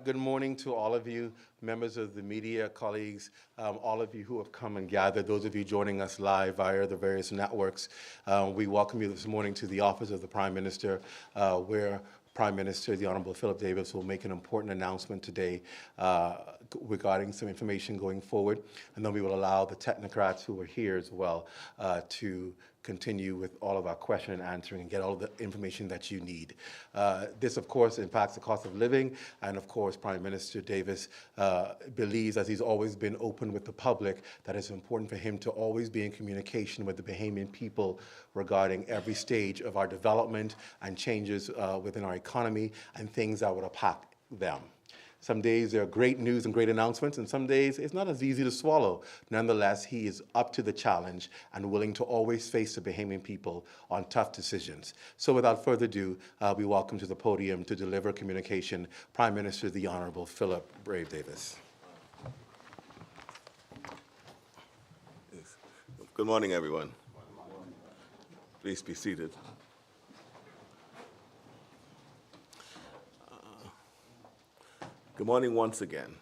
Good morning to all of you, members of the media, colleagues, all of you who have come and gathered, those of you joining us live via the various networks. We welcome you this morning to the office of the Prime Minister, where Prime Minister, the Honorable Philip Davis, will make an important announcement today regarding some information going forward. And then we will allow the technocrats who are here as well to continue with all of our question and answering and get all of the information that you need. This, of course, impacts the cost of living, and of course, Prime Minister Davis believes, as he's always been open with the public, that it's important for him to always be in communication with the Bahamian people regarding every stage of our development and changes within our economy and things that would impact them. Some days there are great news and great announcements, and some days it's not as easy to swallow. Nonetheless, he is up to the challenge and willing to always face the Bahamian people on tough decisions. So without further ado, we welcome to the podium to deliver communication Prime Minister the Honorable Philip Brave Davis. Good morning, everyone. Please be seated. Good morning once again.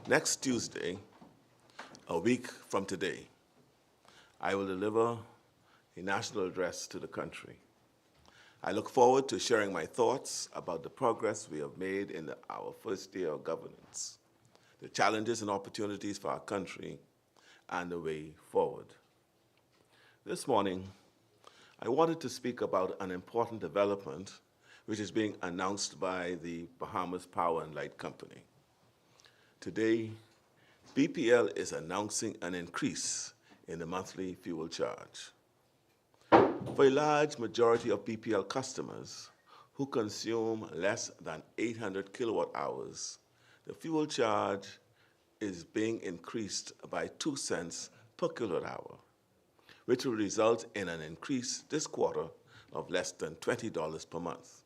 Next Tuesday, a week from today, I will deliver a national address to the country. I look forward to sharing my thoughts about the progress we have made in our first year of governance, the challenges and opportunities for our country, and the way forward. This morning, I wanted to speak about an important development which is being announced by the Bahamas Power and Light Company. Today, BPL is announcing an increase in the monthly fuel charge. For a large majority of BPL customers who consume less than 800 kilowatt hours, the fuel charge is being increased by 2 cents per kilowatt hour, which will result in an increase this quarter of less than $20 per month.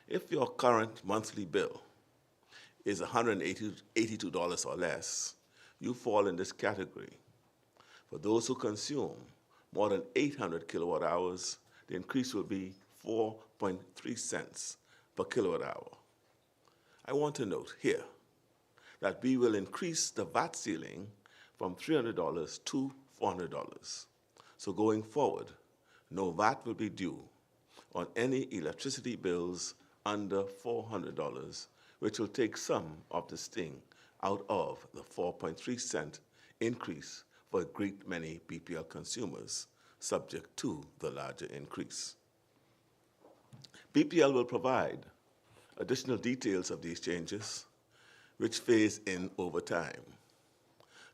If your current monthly bill is $182 or less, you fall in this category. For those who consume more than 800 kilowatt hours, the increase will be 4.3 cents per kilowatt hour. I want to note here that we will increase the VAT ceiling from $300 to $400. So going forward, no VAT will be due on any electricity bills under $400, which will take some of the sting out of the 4.3 cent increase for a great many BPL consumers, subject to the larger increase. BPL will provide additional details of these changes, which phase in over time.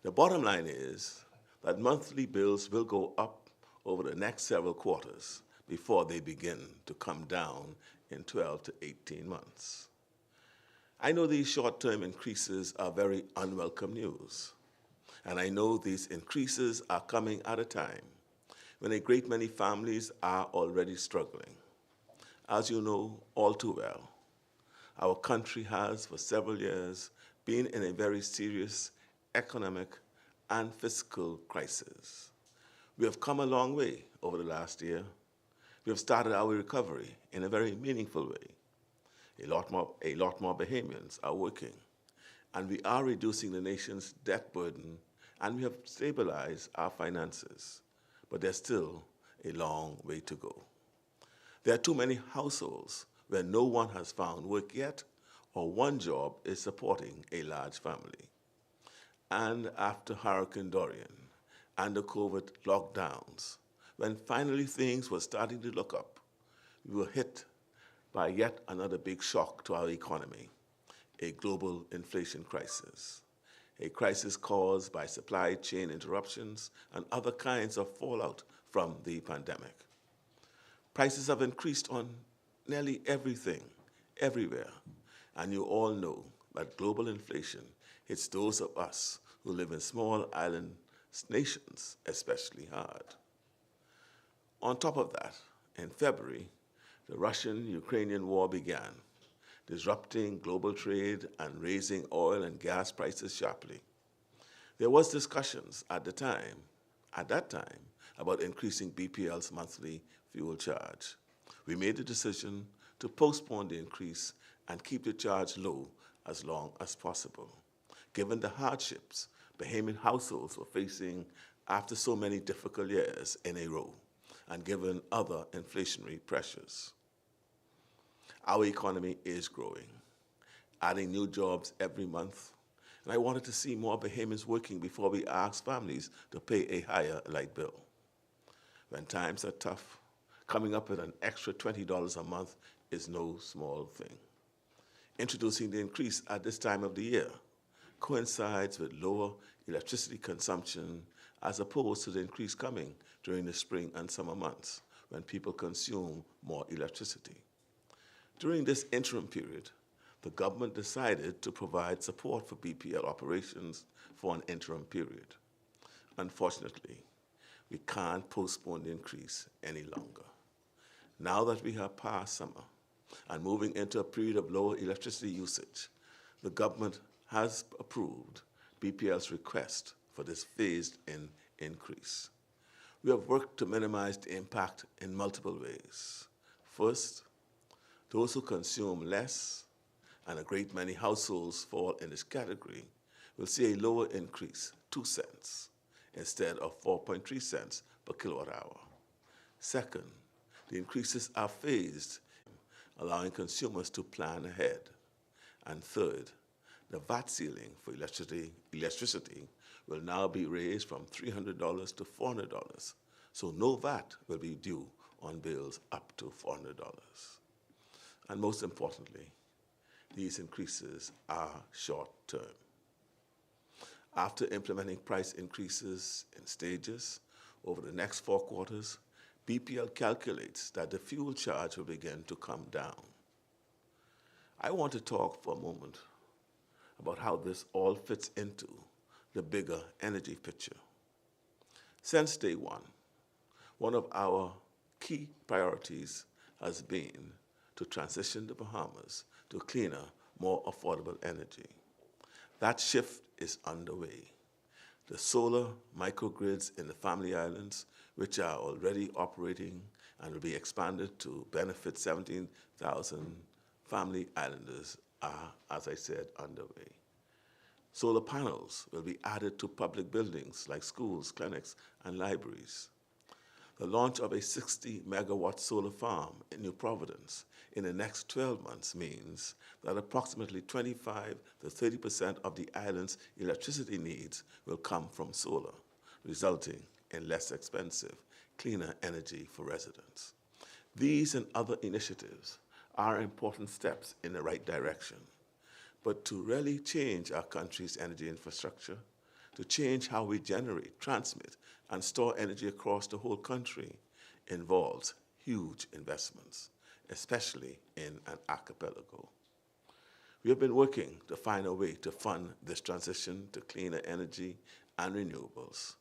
The bottom line is that monthly bills will go up over the next several quarters before they begin to come down in 12 to 18 months. I know these short-term increases are very unwelcome news, and I know these increases are coming at a time when a great many families are already struggling. As you know all too well, our country has for several years been in a very serious economic and fiscal crisis. We have come a long way over the last year. We have started our recovery in a very meaningful way. A lot more Bahamians are working, and we are reducing the nation's debt burden, and we have stabilized our finances. But there's still a long way to go. There are too many households where no one has found work yet, or one job is supporting a large family. And after Hurricane Dorian and the COVID lockdowns, when finally things were starting to look up, we were hit by yet another big shock to our economy, a global inflation crisis, a crisis caused by supply chain interruptions and other kinds of fallout from the pandemic. Prices have increased on nearly everything, everywhere, and you all know that global inflation hits those of us who live in small island nations especially hard. On top of that, in February, the Russian-Ukrainian war began, disrupting global trade and raising oil and gas prices sharply. There was discussions at that time, about increasing BPL's monthly fuel charge. We made the decision to postpone the increase and keep the charge low as long as possible, given the hardships Bahamian households were facing after so many difficult years in a row, and given other inflationary pressures. Our economy is growing, adding new jobs every month, and I wanted to see more Bahamians working before we ask families to pay a higher light bill. When times are tough, coming up with an extra $20 a month is no small thing. Introducing the increase at this time of the year coincides with lower electricity consumption as opposed to the increase coming during the spring and summer months when people consume more electricity. During this interim period, the government decided to provide support for BPL operations for an interim period. Unfortunately, we can't postpone the increase any longer. Now that we have passed summer and moving into a period of lower electricity usage, the government has approved BPL's request for this phased-in increase. We have worked to minimize the impact in multiple ways. First, those who consume less, and a great many households fall in this category, will see a lower increase, 2 cents, instead of 4.3 cents per kilowatt hour. Second, the increases are phased, allowing consumers to plan ahead. And third, the VAT ceiling for electricity will now be raised from $300 to $400, so no VAT will be due on bills up to $400. And most importantly, these increases are short-term. After implementing price increases in stages over the next 4 quarters, BPL calculates that the fuel charge will begin to come down. I want to talk for a moment about how this all fits into the bigger energy picture. Since day one of our key priorities has been to transition the Bahamas to cleaner, more affordable energy. That shift is underway. The solar microgrids in the Family Islands, which are already operating and will be expanded to benefit 17,000 Family Islanders, are, as I said, underway. Solar panels will be added to public buildings like schools, clinics, and libraries. The launch of a 60-megawatt solar farm in New Providence in the next 12 months means that approximately 25 to 30% of the island's electricity needs will come from solar, resulting in less expensive, cleaner energy for residents. These and other initiatives are important steps in the right direction. But to really change our country's energy infrastructure, to change how we generate, transmit, and store energy across the whole country involves huge investments, especially in an archipelago. We have been working to find a way to fund this transition to cleaner energy and renewables,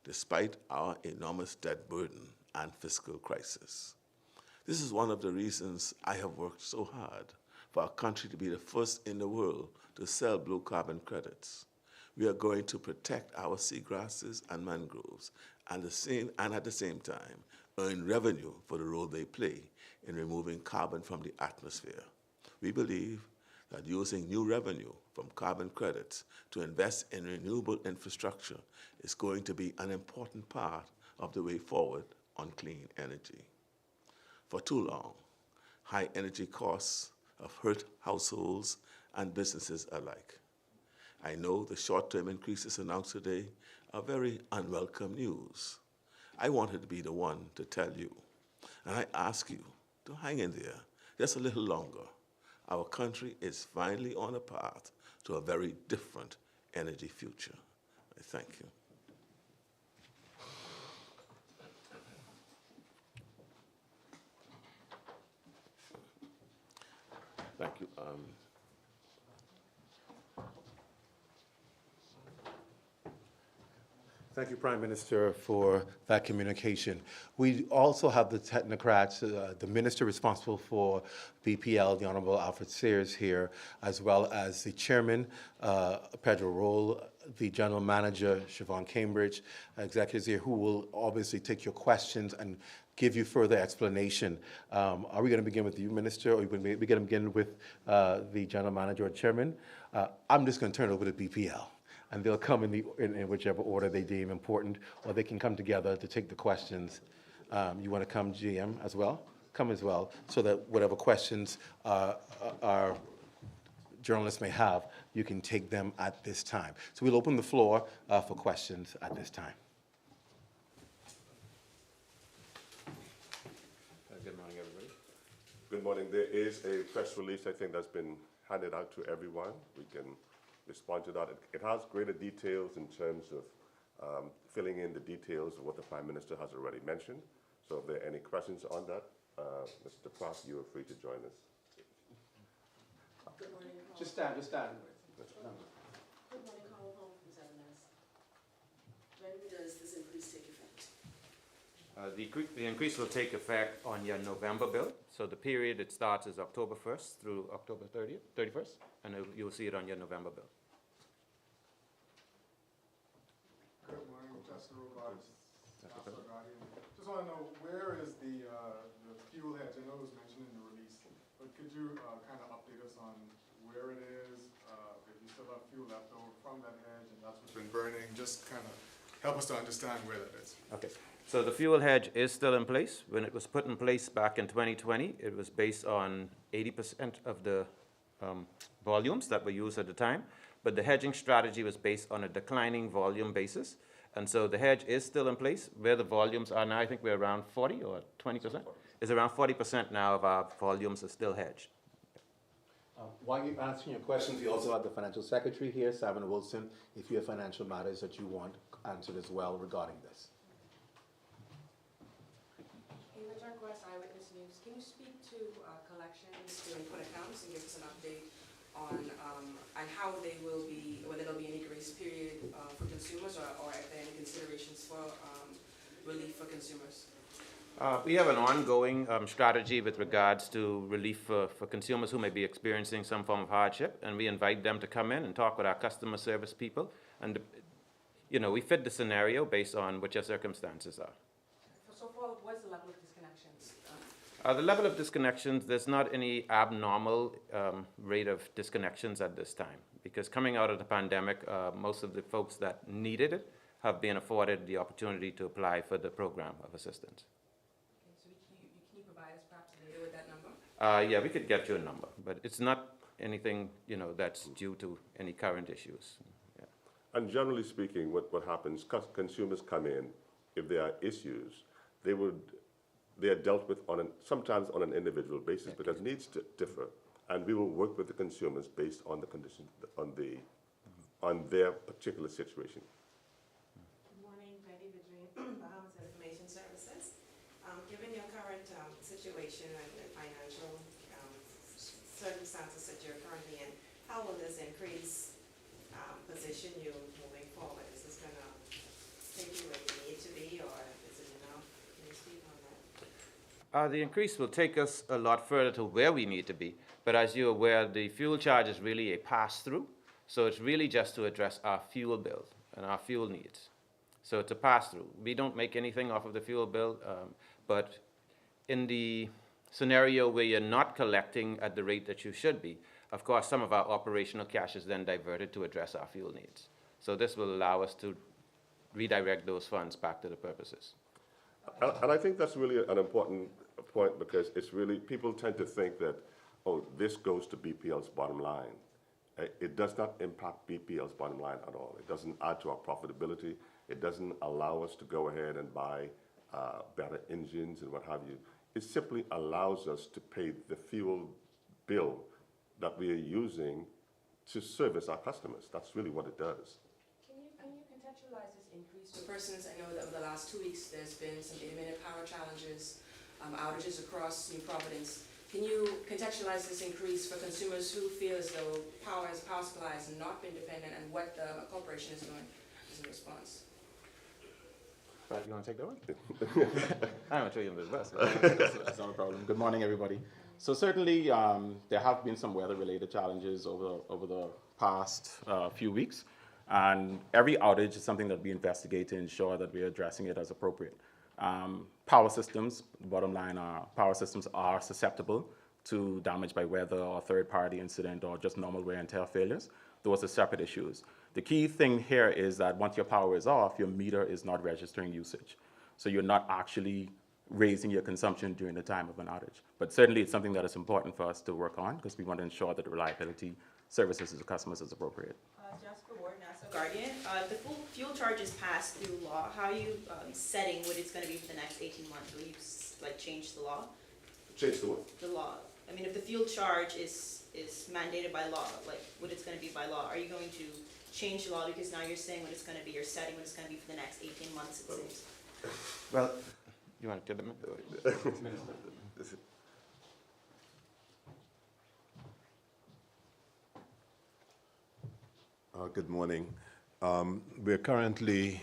despite our enormous debt burden and fiscal crisis. This is one of the reasons I have worked so hard for our country to be the first in the world to sell blue carbon credits. We are going to protect our seagrasses and mangroves and at the same time earn revenue for the role they play in removing carbon from the atmosphere. We believe that using new revenue from carbon credits to invest in renewable infrastructure is going to be an important part of the way forward on clean energy. For too long, high energy costs have hurt households and businesses alike. I know the short-term increases announced today are very unwelcome news. I wanted to be the one to tell you, and I ask you to hang in there just a little longer. Our country is finally on a path to a very different energy future. I thank you. Thank you. Thank you, Prime Minister, for that communication. We also have the technocrats, the minister responsible for BPL, the Honorable Alfred Sears here, as well as the chairman, Pedro Roll, the general manager, Siobhan Cambridge, executives here, who will obviously take your questions and give you further explanation. Are we going to begin with you, Minister, or are we going to begin with the General Manager or Chairman? I'm just going to turn it over to BPL, and they'll come in whichever order they deem important, or they can come together to take the questions. You want to come, GM, as well? Come as well, so that whatever questions our journalists may have, you can take them at this time. So we'll open the floor for questions at this time. Good morning, everybody. Good morning. There is a press release, I think, that's been handed out to everyone. We can respond to that. It has greater details in terms of filling in the details of what the Prime Minister has already mentioned. So if there are any questions on that, Mr. Pratt, you are free to join us. Good morning, Carl. Just stand. Good morning, Carl Hon from 7S. When does this increase take effect? The increase will take effect on your November bill. So the period it starts is October 1st through October 31st, and you'll see it on your November bill. Good morning, Justice Robots. Just want to know, where is the fuel hedge? I know it was mentioned in the release, but could you kind of update us on where it is, if you still have fuel left over from that hedge, and that's what's been burning? Just kind of help us to understand where that is. Okay. So the fuel hedge is still in place. When it was put in place back in 2020, it was based on 80% of the volumes that were used at the time. But the hedging strategy was based on a declining volume basis. And so the hedge is still in place. Where the volumes are now, I think we're around 40 or 20%. It's around 40% now of our volumes are still hedged. While you're answering your questions, we also have the Financial Secretary here, Savannah Wilson, if you have financial matters that you want answered as well regarding this. Hey, Richard West, Eyewitness News. Can you speak to collections to input accounts and give us an update on how they will be, whether there'll be any grace period for consumers, or if there are any considerations for relief for consumers? We have an ongoing strategy with regards to relief for consumers who may be experiencing some form of hardship, and we invite them to come in and talk with our customer service people. And, you know, we fit the scenario based on what your circumstances are. So far, what's the level of disconnections? The level of disconnections, there's not any abnormal rate of disconnections at this time, because coming out of the pandemic, most of the folks that needed it have been afforded the opportunity to apply for the program of assistance. Okay, so can you provide us perhaps later with that number? Yeah, we could get you a number, but it's not anything, you know, that's due to any current issues. Yeah. And generally speaking, what happens, consumers come in, if there are issues, they are dealt with sometimes on an individual basis, because needs differ, and we will work with the consumers based on the condition, on their particular situation. Good morning, Betty Vidrine, Bahamas Information Services. Given your current situation and financial circumstances that you're currently in, how will this increase position you moving forward? Is this going to take you where you need to be, or is it enough? Can you speak on that? The increase will take us a lot further to where we need to be, but as you're aware, the fuel charge is really a pass-through, so it's really just to address our fuel bill and our fuel needs. So it's a pass-through. We don't make anything off of the fuel bill, but in the scenario where you're not collecting at the rate that you should be, of course, some of our operational cash is then diverted to address our fuel needs. So this will allow us to redirect those funds back to the purposes. And I think that's really an important point, because it's really, people tend to think that, oh, this goes to BPL's bottom line. It does not impact BPL's bottom line at all. It doesn't add to our profitability. It doesn't allow us to go ahead and buy better engines and what have you. It simply allows us to pay the fuel bill that we are using to service our customers. That's really what it does. Can you contextualize this increase for persons? I know that over the last 2 weeks there's been some intermittent power challenges, outages across New Providence. Can you contextualize this increase for consumers who feel as though power supply has not been dependent, and what the corporation is doing as a response? Brad, you want to take that one? I'm going to show you the best. That's not a problem. Good morning, everybody. So certainly there have been some weather-related challenges over the past few weeks, and every outage is something that we investigate to ensure that we are addressing it as appropriate. Power systems, bottom line are power systems are susceptible to damage by weather or third-party incident or just normal wear and tear failures. Those are separate issues. The key thing here is that once your power is off, your meter is not registering usage. So you're not actually raising your consumption during the time of an outage. But certainly it's something that is important for us to work on because we want to ensure that the reliability services to the customers is appropriate. Jasper Ward, Nassau Guardian. The full fuel charge is passed through law. How are you setting what it's going to be for the next 18 months? Will you change the law? Change the what? The law. I mean, if the fuel charge is mandated by law, like what it's going to be by law, are you going to change the law because now you're saying what it's going to be, you're setting what it's going to be for the next 18 months, it seems? Well, you want to tell them? Good morning. We're currently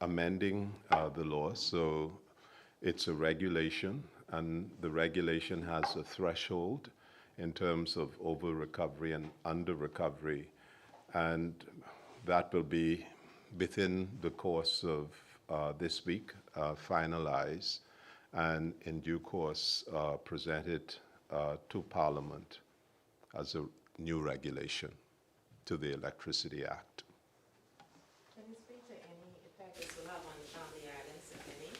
amending the law, so it's a regulation, and the regulation has a threshold in terms of over-recovery and under-recovery, and that will be within the course of this week finalized and in due course presented to Parliament as a new regulation to the Electricity Act. Can you speak to any effect this will have on the Family Islands, if any?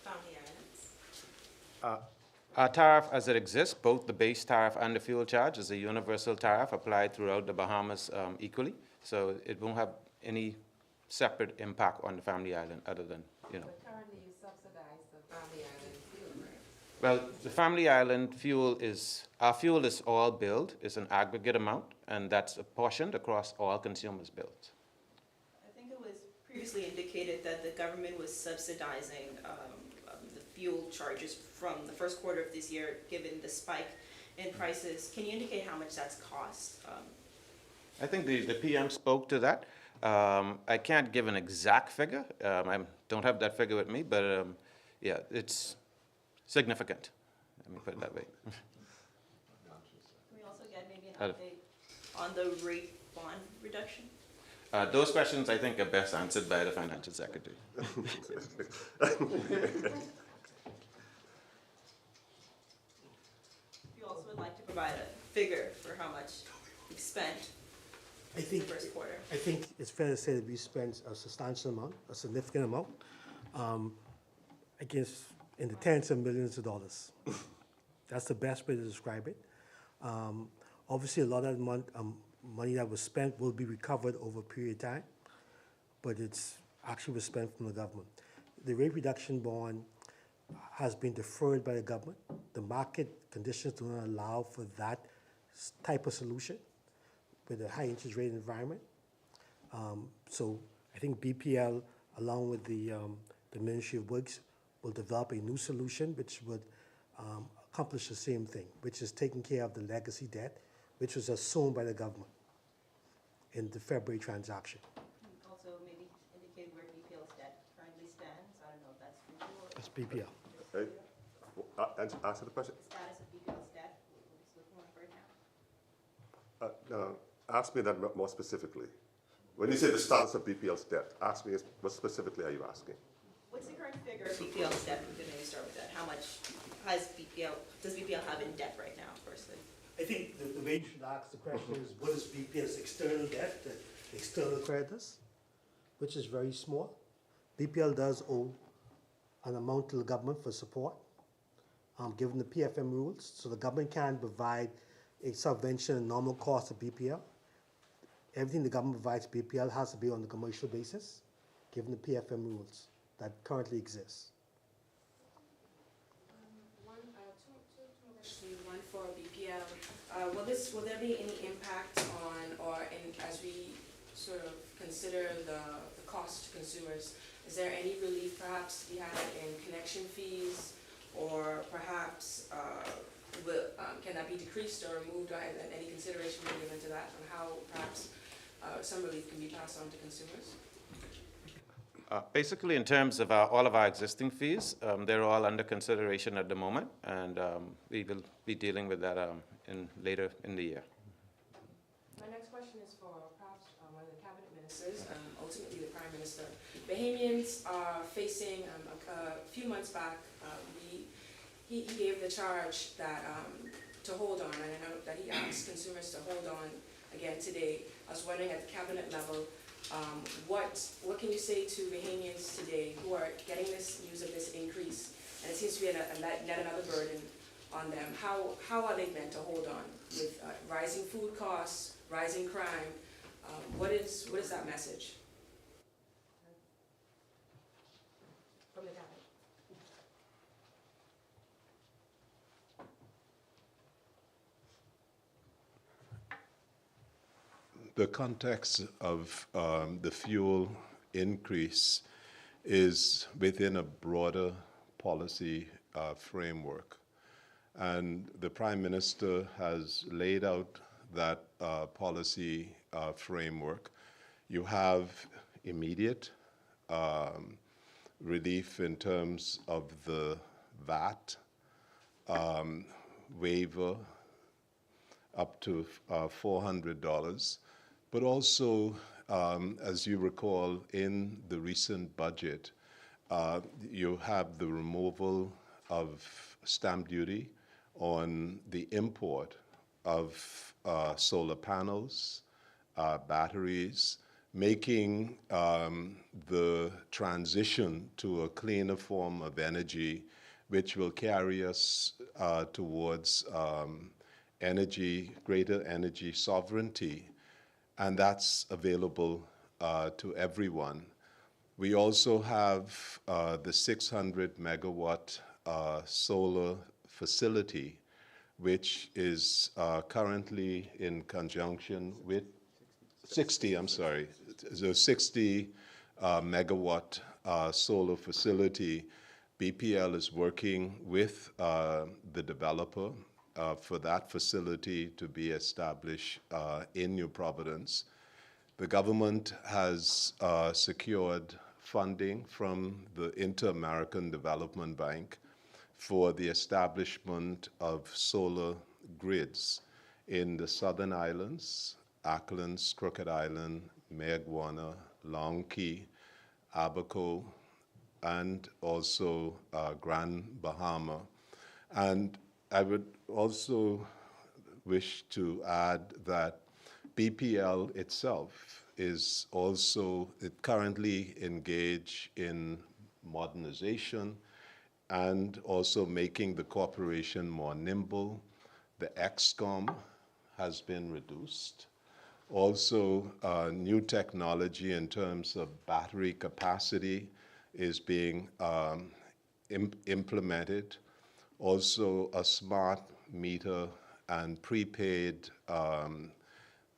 Family Islands? Our tariff as it exists, both the base tariff and the fuel charge, is a universal tariff applied throughout the Bahamas equally. So it won't have any separate impact on the Family Island other than, you know. But currently you subsidize the Family Island fuel, right? Well, the Family Island fuel our fuel is all billed, it's an aggregate amount, and that's apportioned across all consumers' bills. I think it was previously indicated that the government was subsidizing the fuel charges from the first quarter of this year, given the spike in prices. Can you indicate how much that's cost? I think the PM spoke to that. I can't give an exact figure. I don't have that figure with me, but yeah, it's significant. Let me put it that way. Can we also get maybe an update on the rate bond reduction? Those questions, I think, are best answered by the Financial Secretary. You also would like to provide a figure for how much we've spent I in the think, first quarter. I think it's fair to say that we spent a substantial amount, a significant amount, I guess in the tens of millions of dollars. That's the best way to describe it. Obviously, a lot of money that was spent will be recovered over a period of time, but it's actually was spent from the government. The rate reduction bond has been deferred by the government. The market conditions do not allow for that type of solution with a high interest rate environment. So I think BPL, along with the Ministry of Works, will develop a new solution which would accomplish the same thing, which is taking care of the legacy debt, which was assumed by the government in the February transaction. Also maybe indicate where BPL's debt currently stands. I don't know if that's true or That's BPL. Answer the question. the status of BPL's debt. What's looking like right now? No, ask me that more specifically. When you say the status of BPL's debt, ask me what specifically are you asking? What's the current figure of BPL's debt? We could maybe start with that. How much does BPL have in debt right now, firstly? I think the way you should ask the question is, what is BPL's external debt, the external creditors, which is very small. BPL does owe an amount to the government for support, given the PFM rules. So the government can provide a subvention in normal cost of BPL. Everything the government provides BPL has to be on a commercial basis, given the PFM rules that currently exist. Two questions, one for BPL. Will there be any impact on, or as we sort of consider the cost to consumers, is there any relief perhaps to be had in connection fees, or perhaps can that be decreased or removed, or any consideration being given to that, on how perhaps some relief can be passed on to consumers? Basically, in terms of all of our existing fees, they're all under consideration at the moment, and we will be dealing with that later in the year. My next question is for perhaps one of the cabinet ministers, ultimately the Prime Minister. Bahamians are facing, a few months back, he gave the charge that, to hold on, and I know that he asked consumers to hold on again today. I was wondering at the cabinet level, what can you say to Bahamians today who are getting this news of this increase? And it seems to be yet another burden on them. How are they meant to hold on with rising food costs, rising crime? What is that message? From the cabinet. The context of the fuel increase is within a broader policy framework. And the Prime Minister has laid out that policy framework. You have immediate relief in terms of the VAT waiver up to $400. But also, as you recall, in the recent budget, you have the removal of stamp duty on the import of solar panels, batteries, making the transition to a cleaner form of energy, which will carry us towards greater energy sovereignty. And that's available to everyone. We also have the 600 megawatt solar facility, which is currently in conjunction with 60 megawatt solar facility. BPL is working with the developer for that facility to be established in New Providence. The government has secured funding from the Inter-American Development Bank for the establishment of solar grids in the Southern Islands, Acklins, Crooked Island, Mayaguana, Long Key, Abaco, and also Grand Bahama. And I would also wish to add that BPL itself is also currently engaged in modernization and also making the corporation more nimble. The XCOM has been reduced. Also, new technology in terms of battery capacity is being implemented. Also, a smart meter and prepaid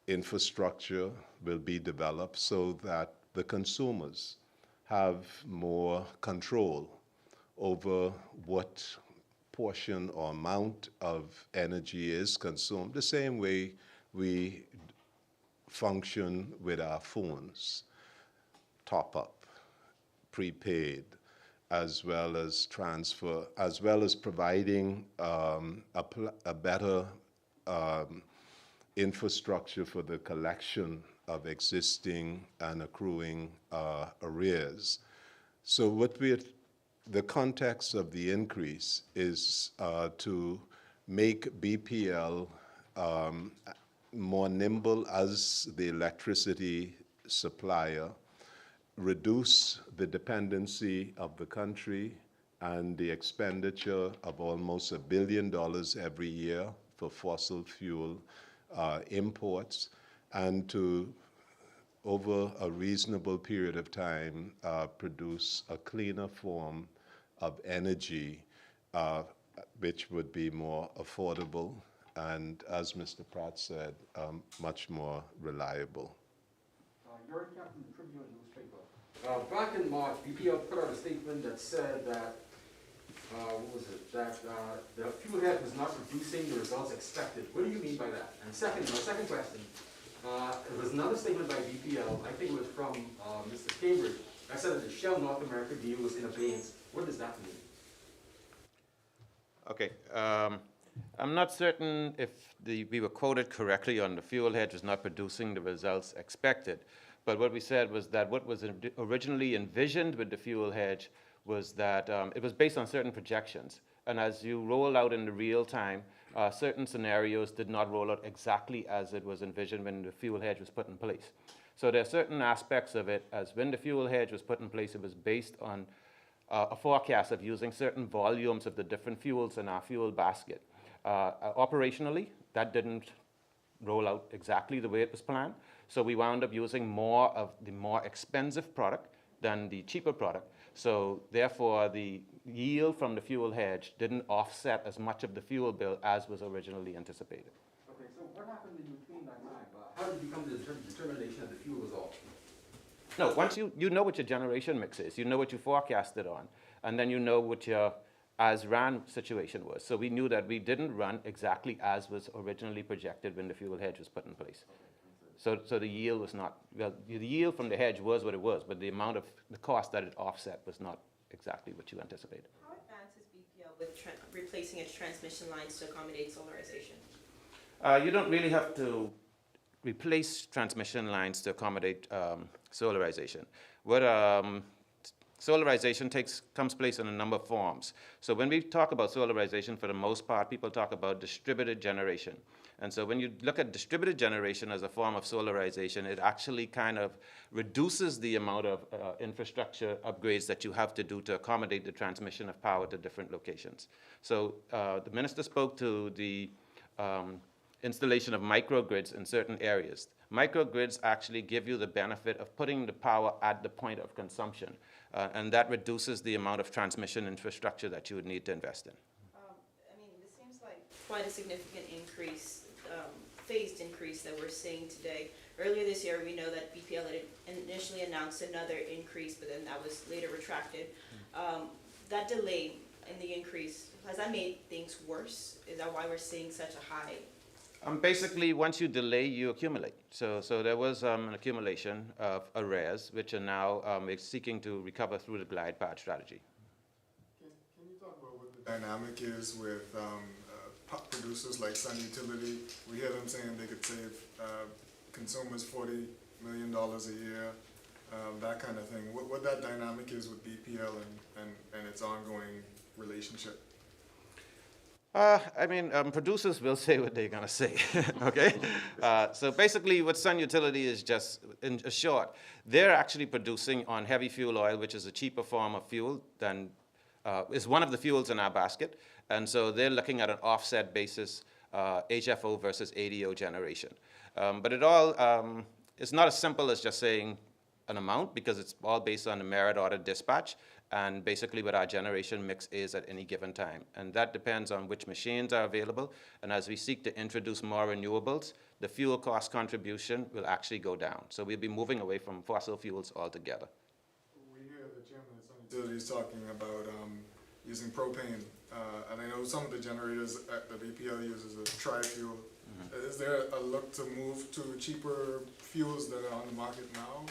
infrastructure will be developed so that the consumers have more control over what portion or amount of energy is consumed, the same way we function with our phones, top up, prepaid, as well as transfer, as well as providing a better infrastructure for the collection of existing and accruing arrears. So the context of the increase is to make BPL more nimble as the electricity supplier, reduce the dependency of the country and the expenditure of almost $1 billion every year for fossil fuel imports, and to, over a reasonable period of time, produce a cleaner form of energy which would be more affordable and, as Mr. Pratt said, much more reliable. Gary Captain, the Tribune newspaper. Back in March, BPL put out a statement that said that, the fuel head was not producing the results expected. What do you mean by that? And second, my second question, there was another statement by BPL, I think it was from Mr. Cambridge, that said that the Shell North America deal was in abeyance. What does that mean? Okay. I'm not certain if we were quoted correctly on the fuel hedge was not producing the results expected. But what we said was that what was originally envisioned with the fuel hedge was that it was based on certain projections. And as you roll out in the real time, certain scenarios did not roll out exactly as it was envisioned when the fuel hedge was put in place. So there are certain aspects of it, as when the fuel hedge was put in place, it was based on a forecast of using certain volumes of the different fuels in our fuel basket. Operationally, that didn't roll out exactly the way it was planned. So we wound up using more of the more expensive product than the cheaper product. So therefore, the yield from the fuel hedge didn't offset as much of the fuel bill as was originally anticipated. Okay, so what happened in between that time? How did you come to the determination that the fuel was off? No, once you know what your generation mix is, you know what you forecasted on, and then you know what your as-ran situation was. So we knew that we didn't run exactly as was originally projected when the fuel hedge was put in place. So the yield was not, well, the yield from the hedge was what it was, but the amount of the cost that it offset was not exactly what you anticipated. How advanced is BPL with replacing its transmission lines to accommodate solarization? You don't really have to replace transmission lines to accommodate solarization. What solarization comes place in a number of forms. So when we talk about solarization, for the most part, people talk about distributed generation. And so when you look at distributed generation as a form of solarization, it actually kind of reduces the amount of infrastructure upgrades that you have to do to accommodate the transmission of power to different locations. So the minister spoke to the installation of microgrids in certain areas. Microgrids actually give you the benefit of putting the power at the point of consumption, and that reduces the amount of transmission infrastructure that you would need to invest in. I mean, this seems like quite a significant increase, phased increase that we're seeing today. Earlier this year, we know that BPL had initially announced another increase, but then that was later retracted. That delay in the increase, has that made things worse? Is that why we're seeing such a high? Basically, once you delay, you accumulate. So there was an accumulation of arrears, which are now seeking to recover through the glide path strategy. Can you talk about what the dynamic is with producers like Sun Utility? We hear them saying they could save consumers $40 million a year, that kind of thing. What that dynamic is with BPL and its ongoing relationship? I mean, producers will say what they're going to say, okay? So basically what Sun Utility is just, in short, they're actually producing on heavy fuel oil, which is a cheaper form of fuel than, is one of the fuels in our basket. And so they're looking at an offset basis, HFO versus ADO generation. But it all, it's not as simple as just saying an amount, because it's all based on the merit order dispatch and basically what our generation mix is at any given time. And that depends on which machines are available. And as we seek to introduce more renewables, the fuel cost contribution will actually go down. So we'll be moving away from fossil fuels altogether. We hear the chairman of Sun Utilities talking about using propane. And I know some of the generators at the BPL uses a tri-fuel. Is there a look to move to cheaper fuels that are on the market now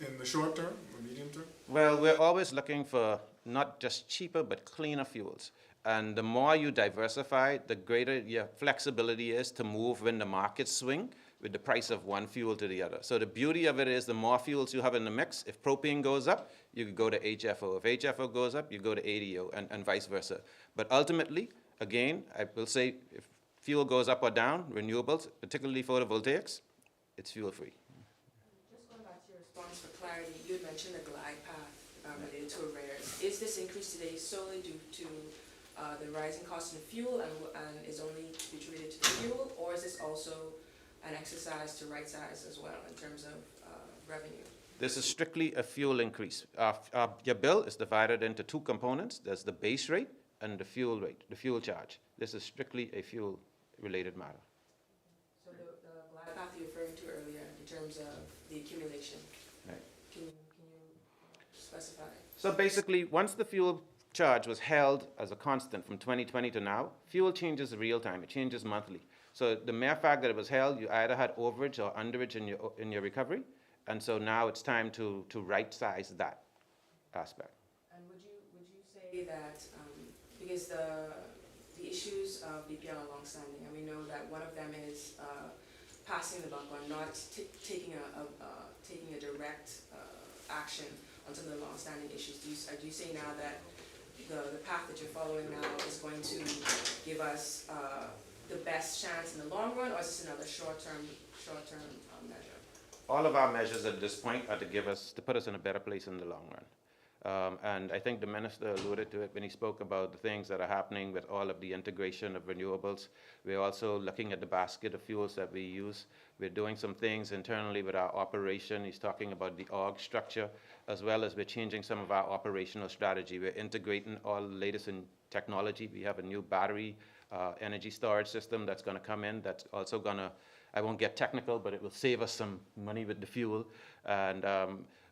in the short term or medium term? Well, we're always looking for not just cheaper, but cleaner fuels. And the more you diversify, the greater your flexibility is to move when the markets swing with the price of one fuel to the other. So the beauty of it is the more fuels you have in the mix, if propane goes up, you could go to HFO. If HFO goes up, you go to ADO and vice versa. But ultimately, again, I will say if fuel goes up or down, renewables, particularly photovoltaics, it's fuel free. For clarity, you had mentioned the glide path related to arrears. Is this increase today solely due to the rising cost of fuel and is only attributed to the fuel, or is this also an exercise to right size as well in terms of revenue? This is strictly a fuel increase. Your bill is divided into two components. There's the base rate and the fuel rate, the fuel charge. This is strictly a fuel-related matter. So the glide path you referred to earlier in terms of the accumulation. Can you specify? So basically, once the fuel charge was held as a constant from 2020 to now, fuel changes real time. It changes monthly. So the mere fact that it was held, you either had overage or underage in your recovery, and so now it's time to right size that aspect. And would you say that because the issues of BPL are longstanding, and we know that one of them is passing the buck on, not taking a direct action on some of the long-standing issues? Do you say now that the path that you're following now is going to give us the best chance in the long run, or is this another short-term measure? All of our measures at this point are to put us in a better place in the long run. And I think the minister alluded to it when he spoke about the things that are happening with all of the integration of renewables. We're also looking at the basket of fuels that we use. We're doing some things internally with our operation. He's talking about the org structure, as well as we're changing some of our operational strategy. We're integrating all the latest in technology. We have a new battery energy storage system that's going to come in that's also going to, I won't get technical, but it will save us some money with the fuel. And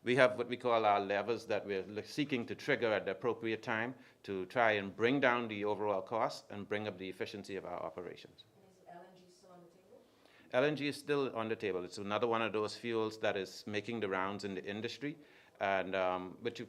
we have what we call our levers that we're seeking to trigger at the appropriate time to try and bring down the overall cost and bring up the efficiency of our operations. And is LNG still on the table? LNG is still on the table. It's another one of those fuels that is making the rounds in the industry. And what you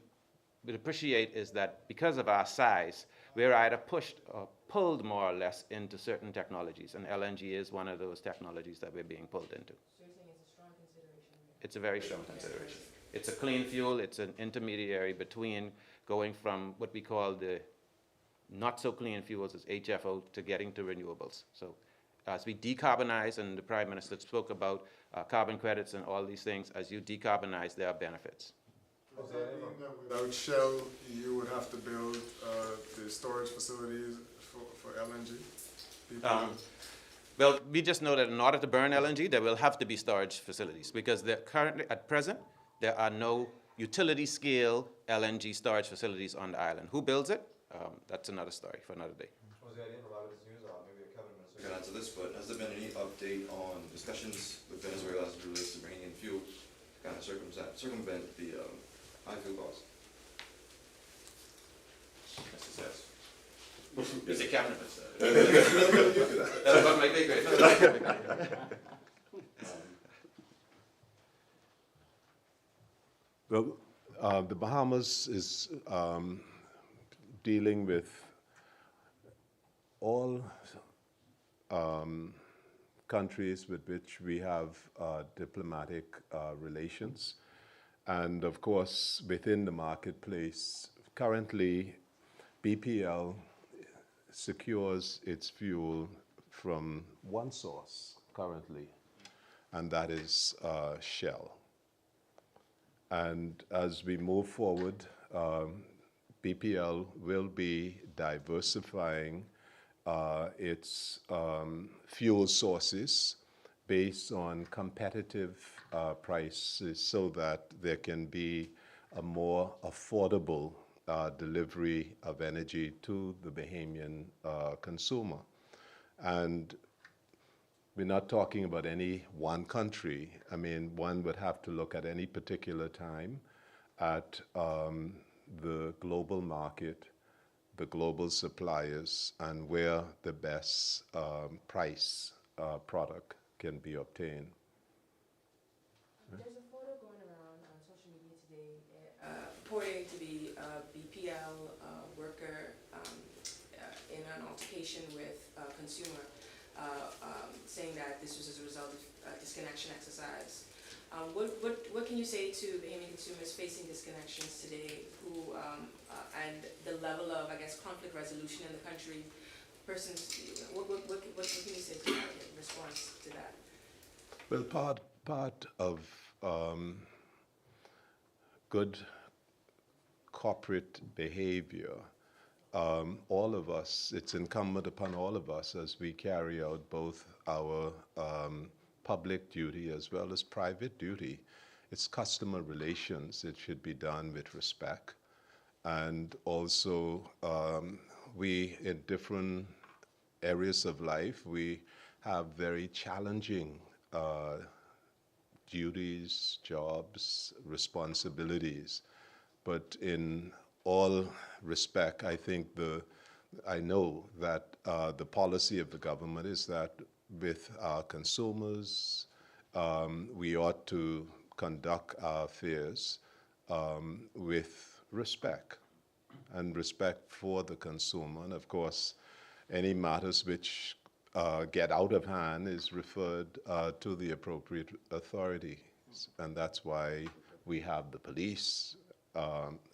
would appreciate is that because of our size, we're either pushed or pulled more or less into certain technologies. And LNG is one of those technologies that we're being pulled into. So you're saying it's a strong consideration? It's a very strong consideration. It's a clean fuel. It's an intermediary between going from what we call the not so clean fuels as HFO to getting to renewables. So as we decarbonize, and the Prime Minister spoke about carbon credits and all these things, as you decarbonize, there are benefits. Does that mean that without Shell, you would have to build the storage facilities for LNG? Well, we just know that in order to burn LNG, there will have to be storage facilities because currently, at present, there are no utility-scale LNG storage facilities on the island. Who builds it? That's another story for another day. Maybe a cabinet minister can answer this, but has there been any update on discussions with Venezuela as it relates to bringing in fuel to kind of circumvent the high fuel costs? Yes, yes. It's a cabinet minister. That's what might be great. Well, the Bahamas is dealing with all countries with which we have diplomatic relations. And of course, within the marketplace, currently, BPL secures its fuel from one source currently, and that is Shell. And as we move forward, BPL will be diversifying its fuel sources based on competitive prices so that there can be a more affordable delivery of energy to the Bahamian consumer. And we're not talking about any one country. I mean, one would have to look at any particular time at the global market, the global suppliers, and where the best price product can be obtained. There's a photo going around on social media today purporting to be a BPL worker in an altercation with a consumer, saying that this was as a result of a disconnection exercise. What can you say to Bahamian consumers facing disconnections today who, and the level of, I guess, conflict resolution in the country? What can you say to that in response to that? Well, part of good corporate behavior, all of us, it's incumbent upon all of us as we carry out both our public duty as well as private duty. It's customer relations. It should be done with respect. And also, we, in different areas of life, we have very challenging duties, jobs, responsibilities. But in all respect, I know that the policy of the government is that with our consumers, we ought to conduct our affairs with respect, and respect for the consumer. And of course, any matters which get out of hand is referred to the appropriate authorities. And that's why we have the police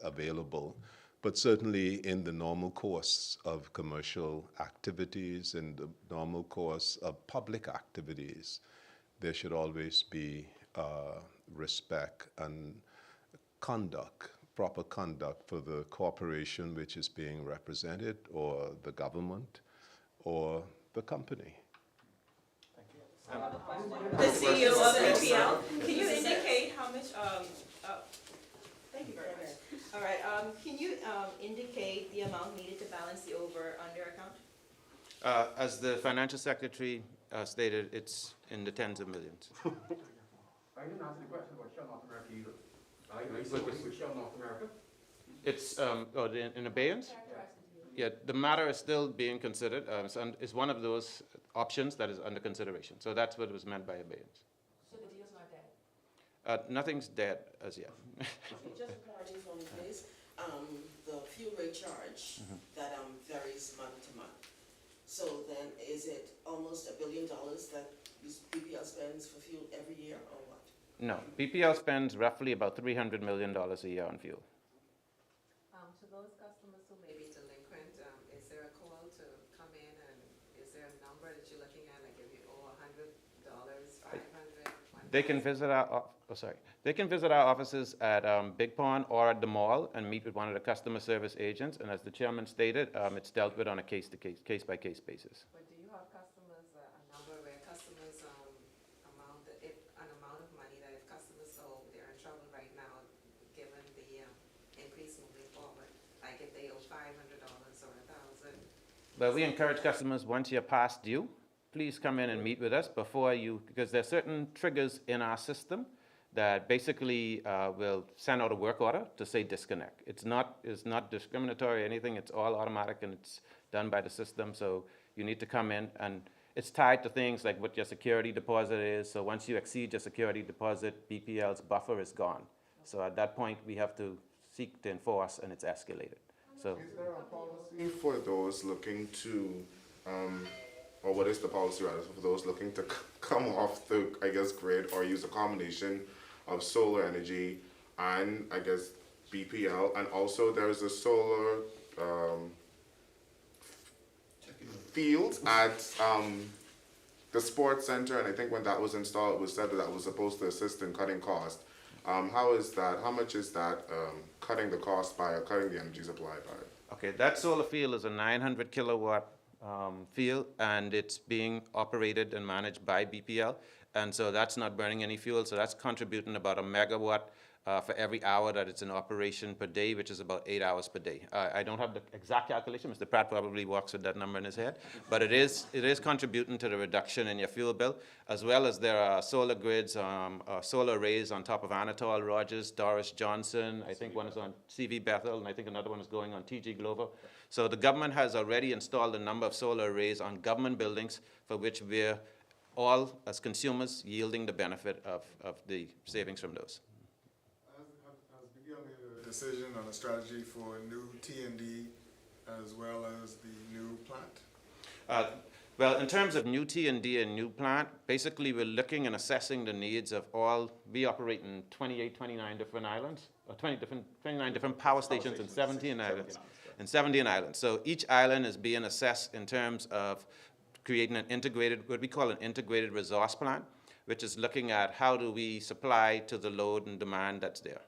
available. But certainly in the normal course of commercial activities, in the normal course of public activities, there should always be respect and conduct, proper conduct for the corporation which is being represented, or the government, or the company. The CEO of BPL, can you indicate how much, thank you very much. All right, can you indicate the amount needed to balance the over-under account? As the financial secretary stated, it's in the tens of millions. I didn't answer the question about Shell North America either. Are you still working with Shell North America? It's in abeyance? Yeah, the matter is still being considered. It's one of those options that is under consideration. So that's what was meant by abeyance. So the deal's not dead? Nothing's dead as yet. Just clarity for me, please. The fuel rate charge that varies month to month. So then is it almost $1 billion that BPL spends for fuel every year, or what? No, BPL spends roughly about $300 million a year on fuel. To those customers who may be delinquent, is there a call to come in, and is there a number that you're looking at, like if you owe $100, $500, $1,000? They can visit our They can visit our offices at Big Pond or at the mall and meet with one of the customer service agents. And as the chairman stated, it's dealt with on a case-by-case basis. But do you have customers, a number where customers, an amount of money that if customers owe, they're in trouble right now, given the increase moving forward? Like if they owe $500 or $1,000? But we encourage customers, once you're past due, please come in and meet with us because there are certain triggers in our system that basically will send out a work order to say disconnect. It's not discriminatory or anything. It's all automatic and it's done by the system. So you need to come in, and it's tied to things like what your security deposit is. So once you exceed your security deposit, BPL's buffer is gone. So at that point, we have to seek to enforce, and it's escalated. So Is there a policy For those looking to, or what is the policy rather, for those looking to come off the, I guess, grid or use a combination of solar energy and, I guess, BPL, and also there's a solar field at the sports center, and I think when that was installed, it was said that that was supposed to assist in cutting cost. How is that? How much is that cutting the cost by, or cutting the energy supply by? okay, that solar field is a 900 kilowatt field, and it's being operated and managed by BPL. And so that's not burning any fuel, so that's contributing about a megawatt for every hour that it's in operation per day, which is about 8 hours per day. I don't have the exact calculation. Mr. Pratt probably walks with that number in his head. But it is contributing to the reduction in your fuel bill, as well as there are solar grids, solar arrays on top of Anatole Rogers, Doris Johnson. I think one is on CV Bethel, and I think another one is going on TG Glover. So the government has already installed a number of solar arrays on government buildings for which we're all, as consumers, yielding the benefit of the savings from those. Has BPL made a decision on a strategy for new T&D as well as the new plant? Well, in terms of new T&D and new plant, basically we're looking and assessing the needs of all. We operate in 29 different islands, or 29 different power stations in 17 islands. In 17 islands. So each island is being assessed in terms of creating an integrated, what we call an integrated resource plan, which is looking at how do we supply to the load and demand that's there.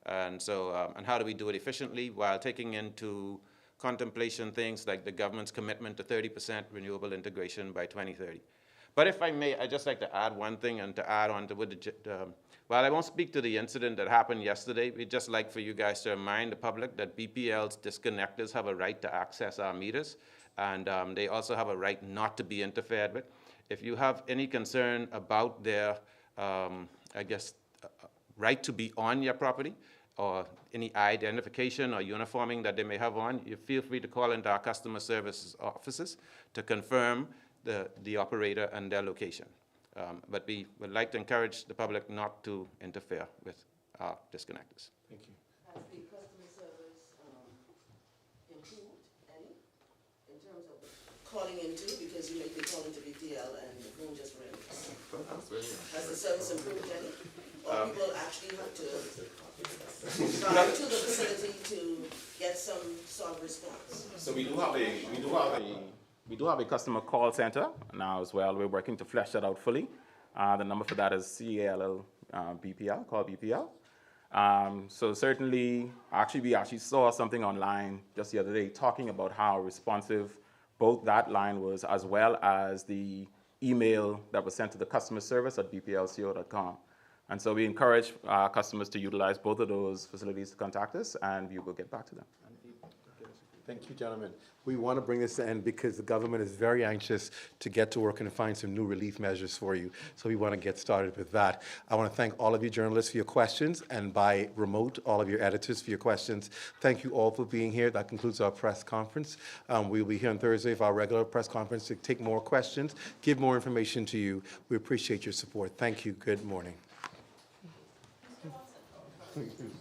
And so, and how do we do it efficiently while taking into contemplation things like the government's commitment to 30% renewable integration by 2030. But if I may, I'd just like to add one thing, and to add on to what while I won't speak to the incident that happened yesterday, we'd just like for you guys to remind the public that BPL's disconnectors have a right to access our meters, and they also have a right not to be interfered with. If you have any concern about their, right to be on your property, or any identification or uniforming that they may have on, you feel free to call into our customer services offices to confirm the operator and their location. But we would like to encourage the public not to interfere with our disconnectors. Thank you. Has the customer service improved any in terms of the calling into, because you may be calling to BPL and the phone just rings. That's very nice. Has the service improved any? Or people actually have to drive to the facility to get some sort of response? So we do have a customer call center now as well. We're working to flesh that out fully. The number for that is CALL BPL, call BPL. So certainly, we actually saw something online just the other day talking about how responsive both that line was, as well as the email that was sent to the customer service at bplco.com. And so we encourage customers to utilize both of those facilities to contact us, and we will get back to them. Thank you, gentlemen. We want to bring this to end because the government is very anxious to get to work and to find some new relief measures for you. So we want to get started with that. I want to thank all of you journalists for your questions, and by remote, all of your editors for your questions. Thank you all for being here. That concludes our press conference. We'll be here on Thursday for our regular press conference to take more questions, give more information to you. We appreciate your support. Thank you. Good morning. Mr. Watson.